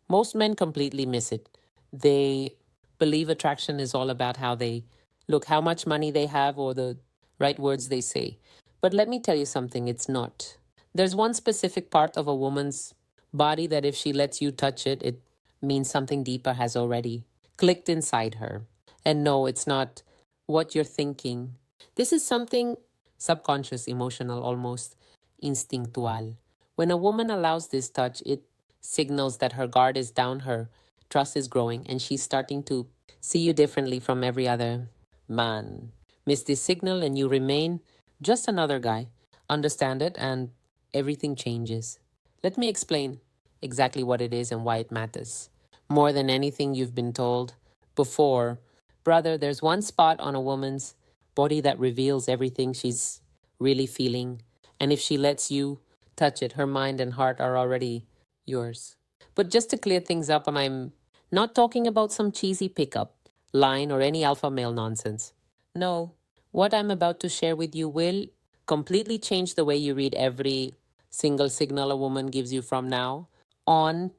Most men completely miss it. They believe attraction is all about how they look, how much money they have, or the right words they say. But let me tell you something, it's not. There's one specific part of a woman's body that if she lets you touch it, it means something deeper has already clicked inside her. And no, it's not what you're thinking. This is something subconscious, emotional, almost instinctual. When a woman allows this touch, it signals that her guard is down, her trust is growing, and she's starting to see you differently from every other man. Miss this signal, and you remain just another guy. Understand it, and everything changes. Let me explain exactly what it is and why it matters. More than anything you've been told before, brother, there's one spot on a woman's body that reveals everything she's really feeling. And if she lets you touch it, her mind and heart are already yours. But just to clear things up, and I'm not talking about some cheesy pickup line or any alpha male nonsense. No, what I'm about to share with you will completely change the way you read every single signal a woman gives you from now on.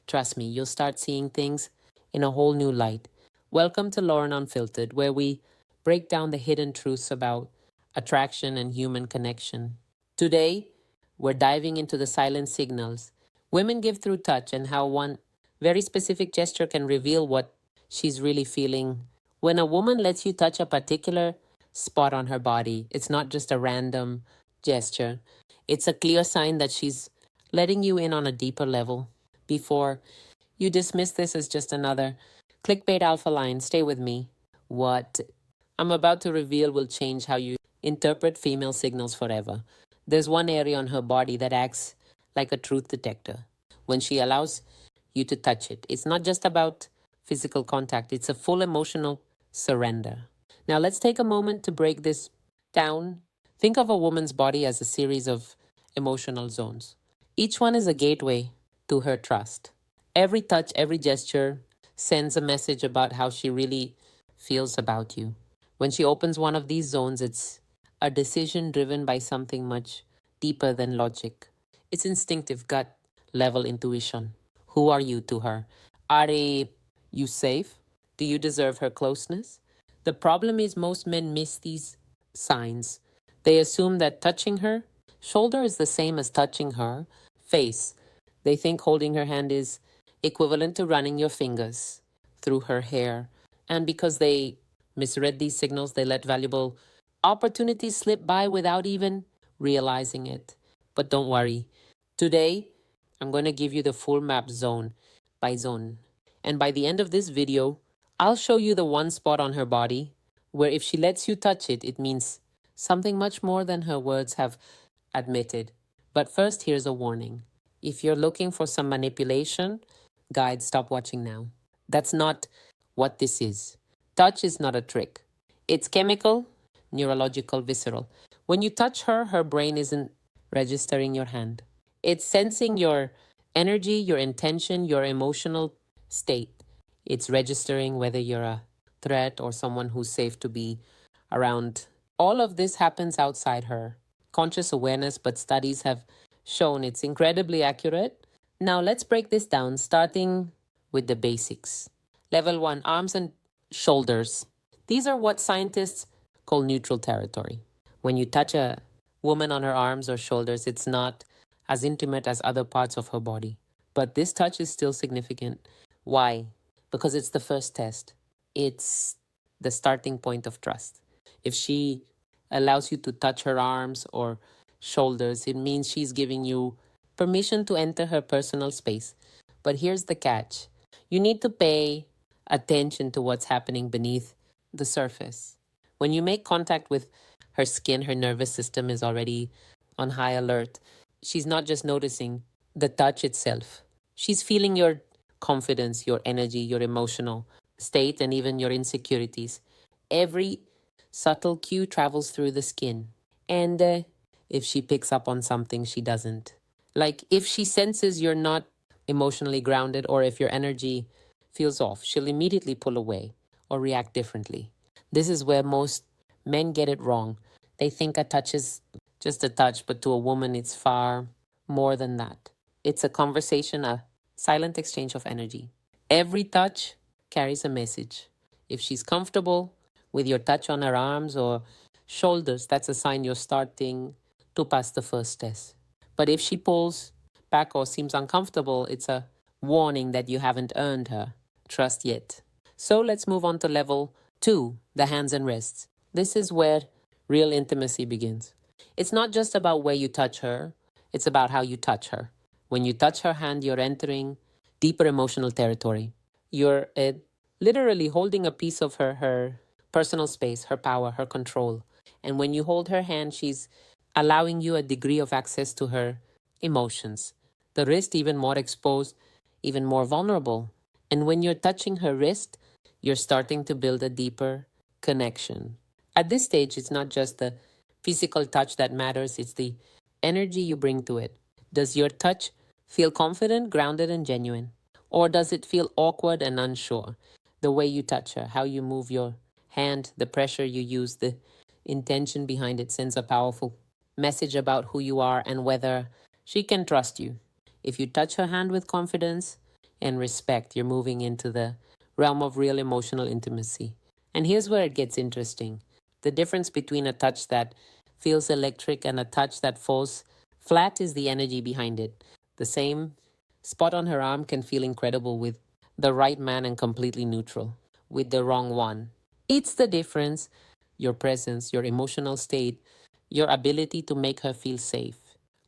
Trust me, you'll start seeing things in a whole new light. Welcome to Lauren Unfiltered, where we break down the hidden truths about attraction and human connection. Today, we're diving into the silent signals women give through touch and how one very specific gesture can reveal what she's really feeling. When a woman lets you touch a particular spot on her body, it's not just a random gesture, it's a clear sign that she's letting you in on a deeper level. Before you dismiss this as just another clickbait alpha line, stay with me. What I'm about to reveal will change how you interpret female signals forever. There's one area on her body that acts like a truth detector. When she allows you to touch it, it's not just about physical contact, it's a full emotional surrender. Now, let's take a moment to break this down. Think of a woman's body as a series of emotional zones. Each one is a gateway to her trust. Every touch, every gesture sends a message about how she really feels about you. When she opens one of these zones, it's a decision driven by something much deeper than logic. It's instinctive, gut level intuition. Who are you to her? Are you safe? Do you deserve her closeness? The problem is most men miss these signs. They assume that touching her shoulder is the same as touching her face. They think holding her hand is equivalent to running your fingers through her hair. And because they misread these signals, they let valuable opportunities slip by without even realizing it. But don't worry. Today, I'm going to give you the full map zone by zone. And by the end of this video, I'll show you the one spot on her body where if she lets you touch it, it means something much more than her words have admitted. But first, here's a warning. If you're looking for some manipulation, guide, stop watching now. That's not what this is. Touch is not a trick. It's chemical, neurological, visceral. When you touch her, her brain isn't registering your hand. It's sensing your energy, your intention, your emotional state. It's registering whether you're a threat or someone who's safe to be around. All of this happens outside her conscious awareness, but studies have shown it's incredibly accurate. Now, let's break this down, starting with the basics. Level 1, arms and shoulders. These are what scientists call neutral territory. When you touch a woman on her arms or shoulders, it's not as intimate as other parts of her body. But this touch is still significant. Why? Because it's the first test. It's the starting point of trust. If she allows you to touch her arms or shoulders, it means she's giving you permission to enter her personal space. But here's the catch. You need to pay attention to what's happening beneath the surface. When you make contact with her skin, her nervous system is already on high alert. She's not just noticing the touch itself. She's feeling your confidence, your energy, your emotional state, and even your insecurities. Every subtle cue travels through the skin. And if she picks up on something she doesn't, like if she senses you're not emotionally grounded or if your energy feels off, she'll immediately pull away or react differently. This is where most men get it wrong. They think a touch is just a touch, but to a woman, it's far more than that. It's a conversation, a silent exchange of energy. Every touch carries a message. If she's comfortable with your touch on her arms or shoulders, that's a sign you're starting to pass the first test. But if she pulls back or seems uncomfortable, it's a warning that you haven't earned her trust yet. So let's move on to level 2, the hands and wrists. This is where real intimacy begins. It's not just about where you touch her, it's about how you touch her. When you touch her hand, you're entering deeper emotional territory. You're literally holding a piece of her personal space, her power, her control. And when you hold her hand, she's allowing you a degree of access to her emotions. The wrist, even more exposed, even more vulnerable. And when you're touching her wrist, you're starting to build a deeper connection. At this stage, it's not just the physical touch that matters, it's the energy you bring to it. Does your touch feel confident, grounded, and genuine? Or does it feel awkward and unsure? The way you touch her, how you move your hand, the pressure you use, the intention behind it sends a powerful message about who you are and whether she can trust you. If you touch her hand with confidence and respect, you're moving into the realm of real emotional intimacy. And here's where it gets interesting. The difference between a touch that feels electric and a touch that falls flat is the energy behind it. The same spot on her arm can feel incredible with the right man and completely neutral with the wrong one. It's the difference, your presence, your emotional state, your ability to make her feel safe.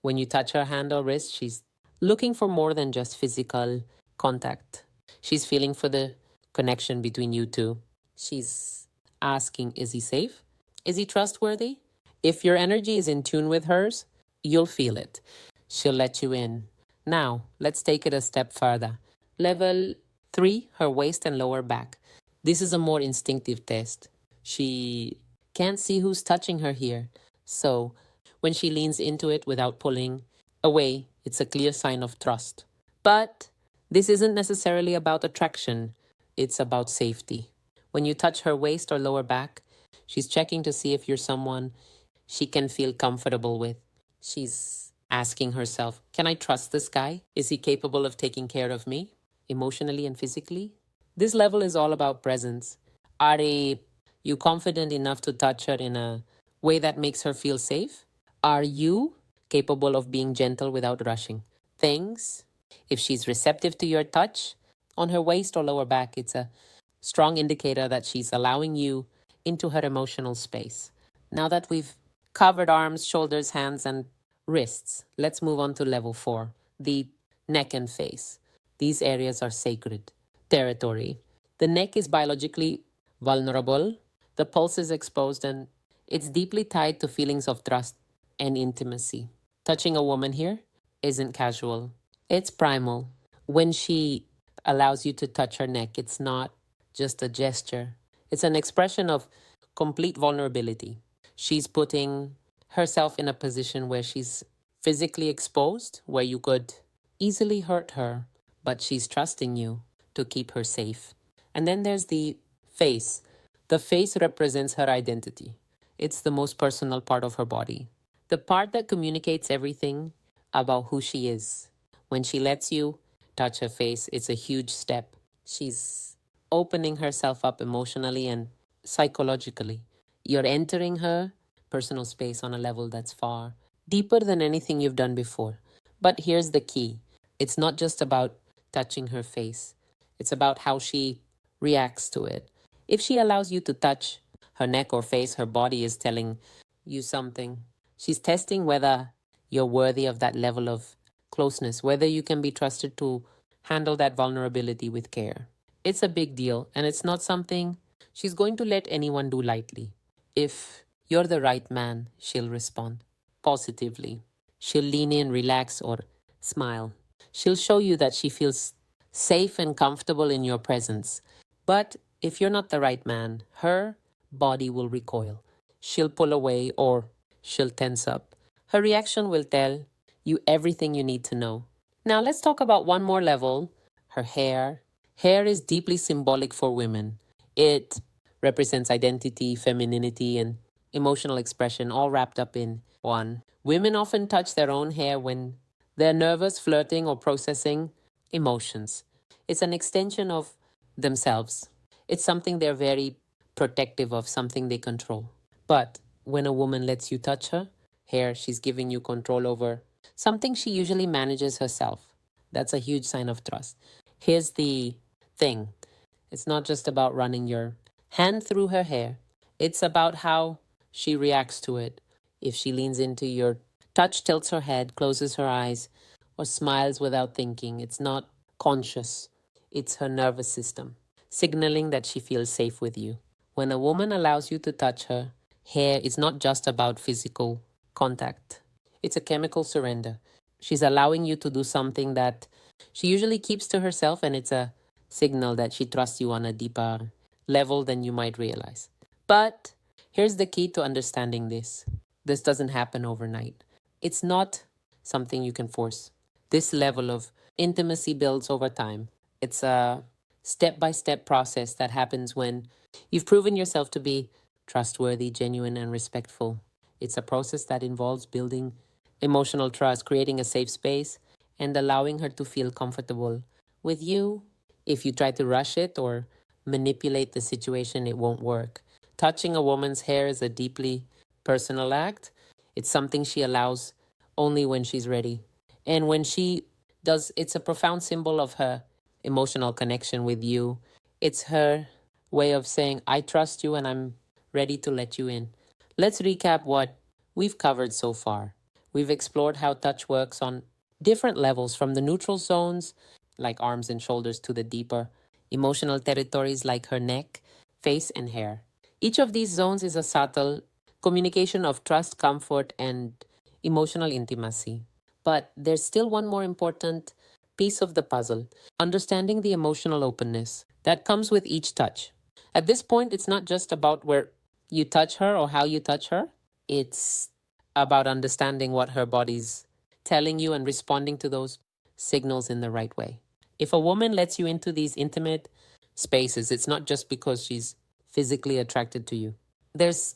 When you touch her hand or wrist, she's looking for more than just physical contact. She's feeling for the connection between you two. She's asking, is he safe? Is he trustworthy? If your energy is in tune with hers, you'll feel it. She'll let you in. Now, let's take it a step further. Level 3, her waist and lower back. This is a more instinctive test. She can't see who's touching her here. So, when she leans into it without pulling away, it's a clear sign of trust. But this isn't necessarily about attraction, it's about safety. When you touch her waist or lower back, she's checking to see if you're someone she can feel comfortable with. She's asking herself, can I trust this guy? Is he capable of taking care of me, emotionally and physically? This level is all about presence. Are you confident enough to touch her in a way that makes her feel safe? Are you capable of being gentle without rushing things? If she's receptive to your touch on her waist or lower back, it's a strong indicator that she's allowing you into her emotional space. Now that we've covered arms, shoulders, hands, and wrists, let's move on to level 4, the neck and face. These areas are sacred territory. The neck is biologically vulnerable, the pulse is exposed, and it's deeply tied to feelings of trust and intimacy. Touching a woman here isn't casual, it's primal. When she allows you to touch her neck, it's not just a gesture, it's an expression of complete vulnerability. She's putting herself in a position where she's physically exposed, where you could easily hurt her, but she's trusting you to keep her safe. And then there's the face. The face represents her identity. It's the most personal part of her body, the part that communicates everything about who she is. When she lets you touch her face, it's a huge step. She's opening herself up emotionally and psychologically. You're entering her personal space on a level that's far deeper than anything you've done before. But here's the key. It's not just about touching her face. It's about how she reacts to it. If she allows you to touch her neck or face, her body is telling you something. She's testing whether you're worthy of that level of closeness, whether you can be trusted to handle that vulnerability with care. It's a big deal, and it's not something she's going to let anyone do lightly. If you're the right man, she'll respond positively. She'll lean in, relax, or smile. She'll show you that she feels safe and comfortable in your presence. But if you're not the right man, her body will recoil. She'll pull away or she'll tense up. Her reaction will tell you everything you need to know. Now let's talk about one more level, her hair. Hair is deeply symbolic for women. It represents identity, femininity, and emotional expression all wrapped up in one. Women often touch their own hair when they're nervous, flirting, or processing emotions. It's an extension of themselves. It's something they're very protective of, something they control. But when a woman lets you touch her hair, she's giving you control over something she usually manages herself. That's a huge sign of trust. Here's the thing, it's not just about running your hand through her hair, it's about how she reacts to it. If she leans into your touch, tilts her head, closes her eyes, or smiles without thinking, it's not conscious. It's her nervous system signaling that she feels safe with you. When a woman allows you to touch her hair, it's not just about physical contact, it's a chemical surrender. She's allowing you to do something that she usually keeps to herself, and it's a signal that she trusts you on a deeper level than you might realize. But here's the key to understanding this: this doesn't happen overnight. It's not something you can force. This level of intimacy builds over time. It's a step by step process that happens when you've proven yourself to be trustworthy, genuine, and respectful. It's a process that involves building emotional trust, creating a safe space, and allowing her to feel comfortable with you. If you try to rush it or manipulate the situation, it won't work. Touching a woman's hair is a deeply personal act. It's something she allows only when she's ready. And when she does, it's a profound symbol of her emotional connection with you. It's her way of saying, I trust you and I'm ready to let you in. Let's recap what we've covered so far. We've explored how touch works on different levels, from the neutral zones, like arms and shoulders, to the deeper emotional territories like her neck, face, and hair. Each of these zones is a subtle communication of trust, comfort, and emotional intimacy. But there's still one more important piece of the puzzle: understanding the emotional openness that comes with each touch. At this point, it's not just about where you touch her or how you touch her, it's about understanding what her body's telling you and responding to those signals in the right way. If a woman lets you into these intimate spaces, it's not just because she's physically attracted to you. There's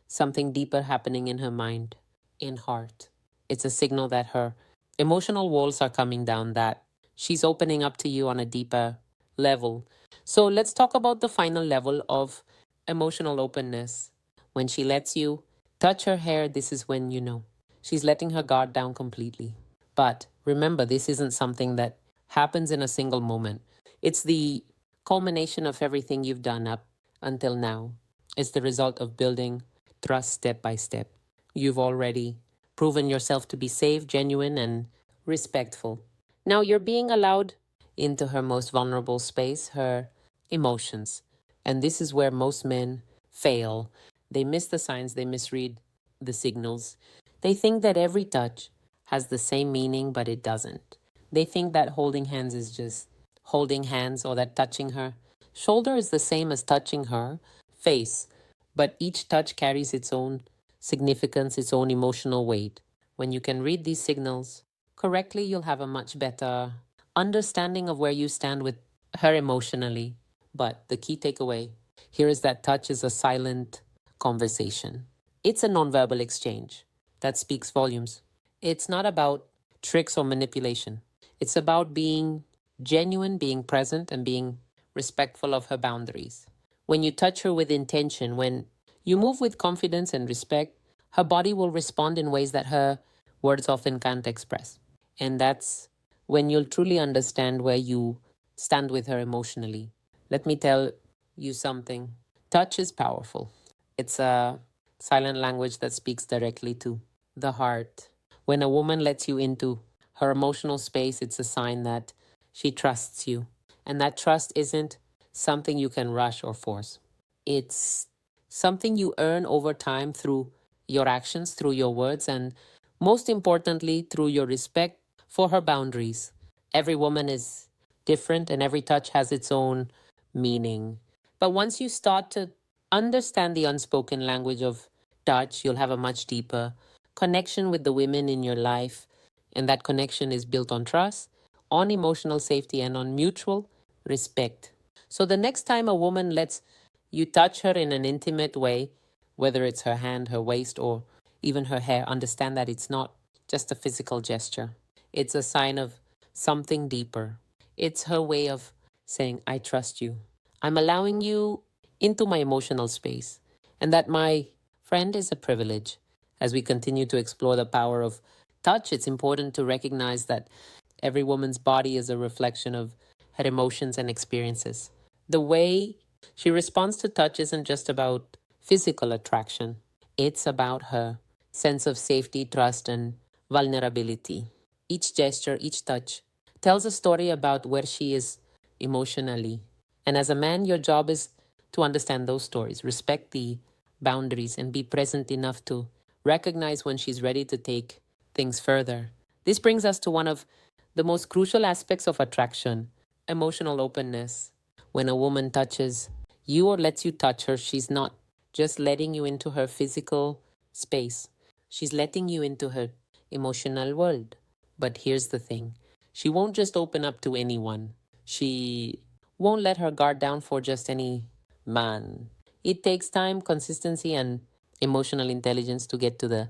something deeper happening in her mind, in heart. It's a signal that her emotional walls are coming down, that she's opening up to you on a deeper level. So let's talk about the final level of emotional openness. When she lets you touch her hair, this is when you know she's letting her guard down completely. But remember, this isn't something that happens in a single moment. It's the culmination of everything you've done up until now. It's the result of building trust step by step. You've already proven yourself to be safe, genuine, and respectful. Now you're being allowed into her most vulnerable space, her emotions. And this is where most men fail. They miss the signs, they misread the signals. They think that every touch has the same meaning, but it doesn't. They think that holding hands is just holding hands, or that touching her shoulder is the same as touching her face. But each touch carries its own significance, its own emotional weight. When you can read these signals correctly, you'll have a much better understanding of where you stand with her emotionally. But the key takeaway here is that touch is a silent conversation. It's a nonverbal exchange that speaks volumes. It's not about tricks or manipulation. It's about being genuine, being present, and being respectful of her boundaries. When you touch her with intention, when you move with confidence and respect, her body will respond in ways that her words often can't express. And that's when you'll truly understand where you stand with her emotionally. Let me tell you something. Touch is powerful. It's a silent language that speaks directly to the heart. When a woman lets you into her emotional space, it's a sign that she trusts you. And that trust isn't something you can rush or force. It's something you earn over time through your actions, through your words, and most importantly, through your respect for her boundaries. Every woman is different and every touch has its own meaning. But once you start to understand the unspoken language of touch, you'll have a much deeper connection with the women in your life. And that connection is built on trust, on emotional safety, and on mutual respect. So the next time a woman lets you touch her in an intimate way, whether it's her hand, her waist, or even her hair, understand that it's not just a physical gesture. It's a sign of something deeper. It's her way of saying, I trust you. I'm allowing you into my emotional space. And that, my friend, is a privilege. As we continue to explore the power of touch, it's important to recognize that every woman's body is a reflection of her emotions and experiences. The way she responds to touch isn't just about physical attraction, it's about her sense of safety, trust, and vulnerability. Each gesture, each touch tells a story about where she is emotionally. And as a man, your job is to understand those stories, respect the boundaries, and be present enough to recognize when she's ready to take things further. This brings us to one of the most crucial aspects of attraction: emotional openness. When a woman touches you or lets you touch her, she's not just letting you into her physical space, she's letting you into her emotional world. But here's the thing: she won't just open up to anyone, she won't let her guard down for just any man. It takes time, consistency, and emotional intelligence to get to the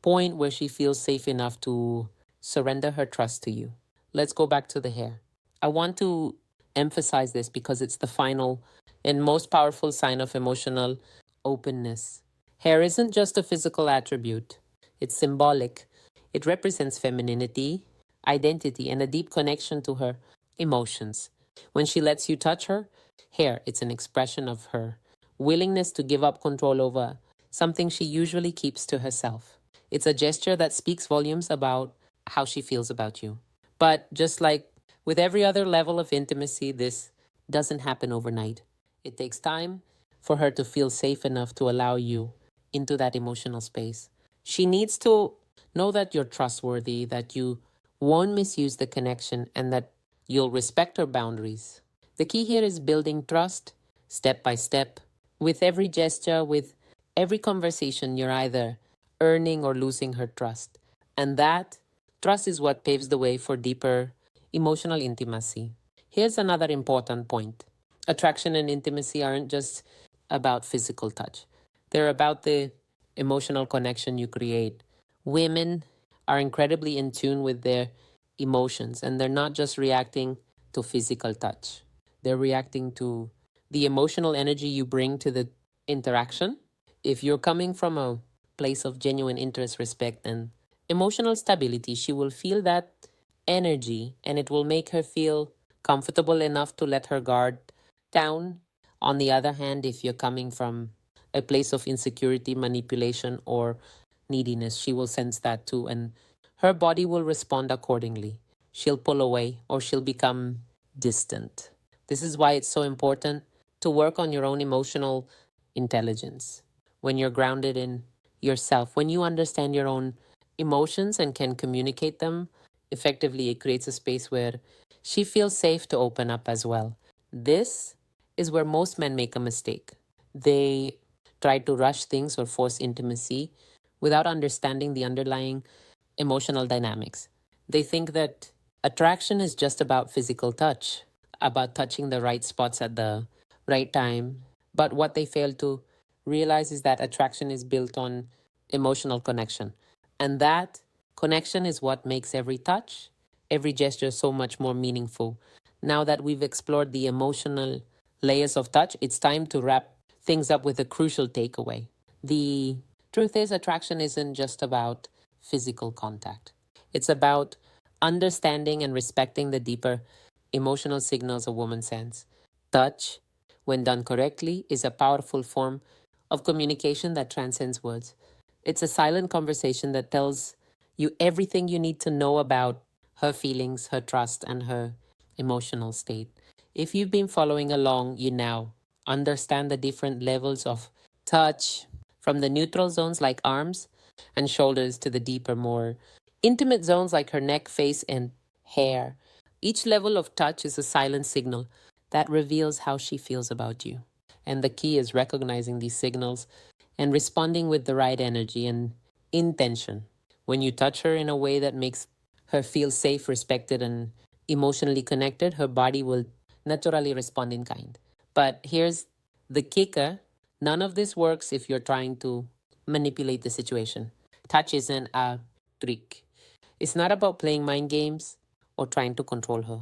point where she feels safe enough to surrender her trust to you. Let's go back to the hair. I want to emphasize this because it's the final and most powerful sign of emotional openness. Hair isn't just a physical attribute, it's symbolic. It represents femininity, identity, and a deep connection to her emotions. When she lets you touch her hair, it's an expression of her willingness to give up control over something she usually keeps to herself. It's a gesture that speaks volumes about how she feels about you. But just like with every other level of intimacy, this doesn't happen overnight. It takes time for her to feel safe enough to allow you into that emotional space. She needs to know that you're trustworthy, that you won't misuse the connection, and that you'll respect her boundaries. The key here is building trust step by step. With every gesture, with every conversation, you're either earning or losing her trust. And that trust is what paves the way for deeper emotional intimacy. Here's another important point: attraction and intimacy aren't just about physical touch, they're about the emotional connection you create. Women are incredibly in tune with their emotions, and they're not just reacting to physical touch, they're reacting to the emotional energy you bring to the interaction. If you're coming from a place of genuine interest, respect, and emotional stability, she will feel that energy and it will make her feel comfortable enough to let her guard down. On the other hand, if you're coming from a place of insecurity, manipulation, or neediness, she will sense that too, and her body will respond accordingly. She'll pull away or she'll become distant. This is why it's so important to work on your own emotional intelligence. When you're grounded in yourself, when you understand your own emotions and can communicate them effectively, it creates a space where she feels safe to open up as well. This is where most men make a mistake. They try to rush things or force intimacy without understanding the underlying emotional dynamics. They think that attraction is just about physical touch, about touching the right spots at the right time. But what they fail to realize is that attraction is built on emotional connection. And that connection is what makes every touch, every gesture so much more meaningful. Now that we've explored the emotional layers of touch, it's time to wrap things up with a crucial takeaway. The truth is, attraction isn't just about physical contact, it's about understanding and respecting the deeper emotional signals a woman sends. Touch, when done correctly, is a powerful form of communication that transcends words. It's a silent conversation that tells you everything you need to know about her feelings, her trust, and her emotional state. If you've been following along, you now understand the different levels of touch, from the neutral zones like arms and shoulders to the deeper, more intimate zones like her neck, face, and hair. Each level of touch is a silent signal that reveals how she feels about you. And the key is recognizing these signals and responding with the right energy and intention. When you touch her in a way that makes her feel safe, respected, and emotionally connected, her body will naturally respond in kind. But here's the kicker: none of this works if you're trying to manipulate the situation. Touch isn't a trick. It's not about playing mind games or trying to control her.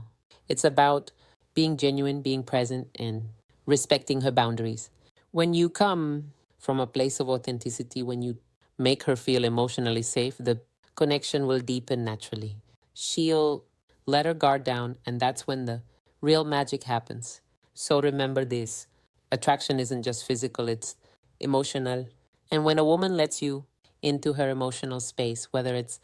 It's about being genuine, being present, and respecting her boundaries. When you come from a place of authenticity, when you make her feel emotionally safe, the connection will deepen naturally. She'll let her guard down, and that's when the real magic happens. So remember this: attraction isn't just physical, it's emotional. And when a woman lets you into her emotional space, whether it's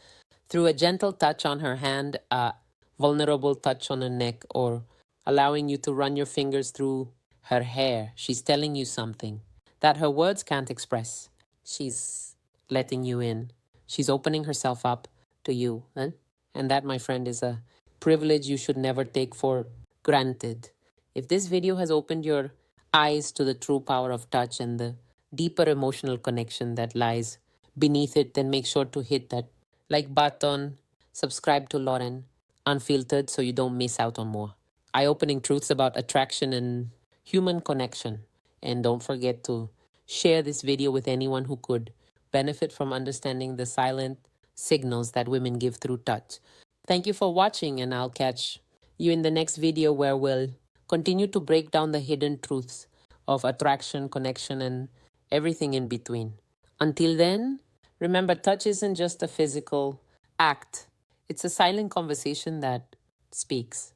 through a gentle touch on her hand, a vulnerable touch on her neck, or allowing you to run your fingers through her hair, she's telling you something that her words can't express. She's letting you in. She's opening herself up to you. Huh? And that, my friend, is a privilege you should never take for granted. If this video has opened your eyes to the true power of touch and the deeper emotional connection that lies beneath it, then make sure to hit that like button, subscribe to Lauren Unfiltered so you don't miss out on more eye opening truths about attraction and human connection. And don't forget to share this video with anyone who could benefit from understanding the silent signals that women give through touch. Thank you for watching, and I'll catch you in the next video where we'll continue to break down the hidden truths of attraction, connection, and everything in between. Until then, remember, touch isn't just a physical act, it's a silent conversation that speaks.